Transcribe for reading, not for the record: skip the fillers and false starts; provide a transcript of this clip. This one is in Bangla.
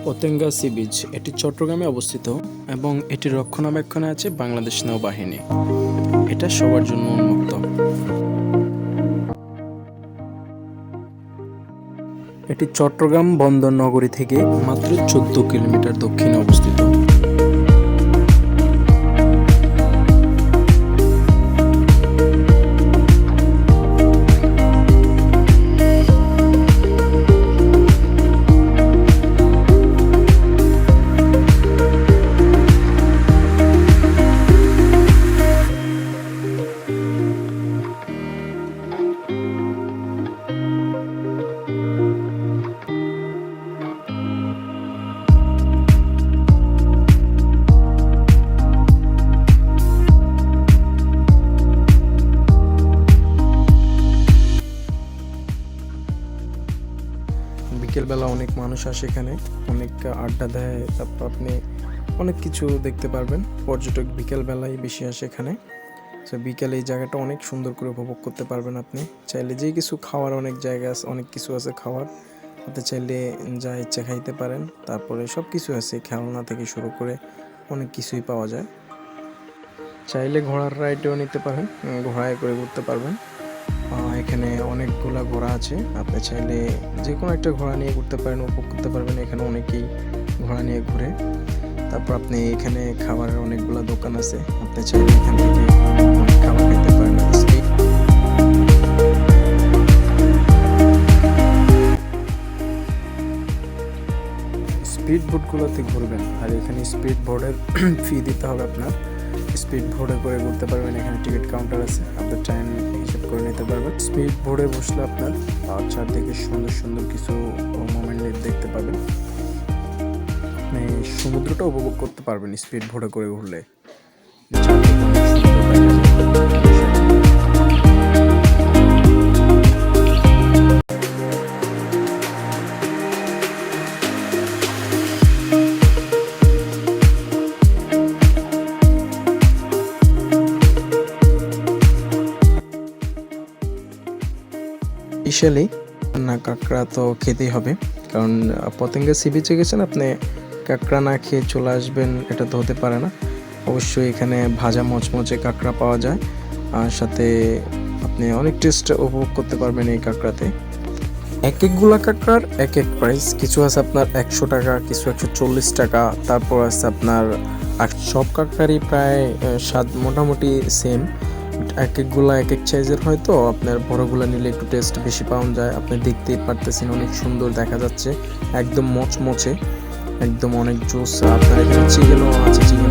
পতেঙ্গা সি বিচ এটি চট্টগ্রামে অবস্থিত এবং এটি রক্ষণাবেক্ষণে আছে বাংলাদেশ নৌবাহিনী। এটা সবার জন্য উন্মুক্ত। এটি চট্টগ্রাম বন্দর নগরী থেকে মাত্র 14 কিলোমিটার দক্ষিণে অবস্থিত। বিকেলবেলা অনেক মানুষ আসে এখানে, অনেক আড্ডা দেয়, তারপর আপনি অনেক কিছু দেখতে পারবেন। পর্যটক বিকেলবেলায় বেশি আসে এখানে। তো বিকেলে এই জায়গাটা অনেক সুন্দর করে উপভোগ করতে পারবেন। আপনি চাইলে যে কিছু খাওয়ার অনেক জায়গা আছে, অনেক কিছু আছে খাওয়ার, আপনি চাইলে যা ইচ্ছা খাইতে পারেন। তারপরে সব কিছু আছে, খেলনা থেকে শুরু করে অনেক কিছুই পাওয়া যায়। চাইলে ঘোড়ার রাইডও নিতে পারেন, ঘোড়ায় করে ঘুরতে পারবেন। এখানে অনেকগুলা ঘোড়া আছে, আপনি চাইলে যে কোনো একটা ঘোড়া নিয়ে ঘুরতে পারেন, উপভোগ করতে পারবেন। এখানে অনেকেই ঘোড়া নিয়ে ঘুরে। তারপর আপনি এখানে খাবারের অনেকগুলো দোকান আছে, আপনি চাইলে এখান থেকে অনেক খাবার খেতে পারেন। স্পিড বোটগুলোতে ঘুরবেন, আর এখানে স্পিড বোর্ডের ফি দিতে হবে আপনার। স্পিড বোর্ডে করে ঘুরতে পারবেন, এখানে টিকিট কাউন্টার আছে, আপনার টাইম হিসাব করে নিতে পারবেন। স্পিড বোর্ডে বসলে আপনার চারদিকে সুন্দর সুন্দর কিছু মোমেন্ট দেখতে পাবেন। আপনি সমুদ্রটা উপভোগ করতে পারবেন স্পিড বোর্ডে করে ঘুরলে। স্পেশালি না, কাঁকড়া তো খেতেই হবে, কারণ পতেঙ্গা সি বিচে গেছেন, আপনি কাঁকড়া না খেয়ে চলে আসবেন এটা তো হতে পারে না। অবশ্যই এখানে ভাজা মচমচে কাঁকড়া পাওয়া যায়, আর সাথে আপনি অনেক টেস্ট উপভোগ করতে পারবেন এই কাঁকড়াতে। এক একগুলা কাঁকড়ার এক এক প্রাইস, কিছু আছে আপনার 100 টাকা, কিছু 140 টাকা, তারপর আছে আপনার আর সব কাঁকড়ারই প্রায় স্বাদ মোটামুটি সেম। এক একগুলা এক এক সাইজের হয়তো, আপনার বড়গুলা নিলে একটু টেস্ট বেশি পাওয়া যায়। আপনি দেখতেই পারতেছেন অনেক সুন্দর দেখা যাচ্ছে, একদম মচমচে, একদম অনেক জোস। আপনার এখানে চিকেনও আছে, চিকেন